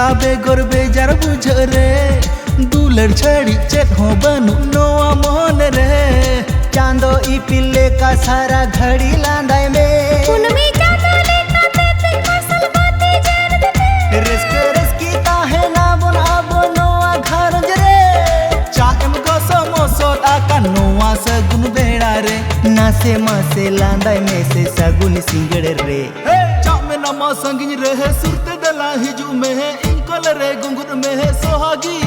ᱚᱱᱠᱟ ᱵᱮᱜᱚᱨ ᱵᱮᱡᱟᱨ ᱵᱩᱡᱷᱟᱹᱜ ᱨᱮ दुलर छड़ी चेत हो बनू नोआ मोहन रे चांदो इपिल लेका सारा घड़ी लांदाय में कुनमी चांदो लेका तेते मसल बाती जर दे रिस्की ताहे ना बुन आबो नोआ घर रे चाएम गो समोसो आका नोआ सगुन बेड़ा रे नासे मासे लांदाय में से सगुन सिंगड़ रे चा में नमा संगिन रहे सुरते दला हिजू में इंकल रे गुंगुर में सोहागी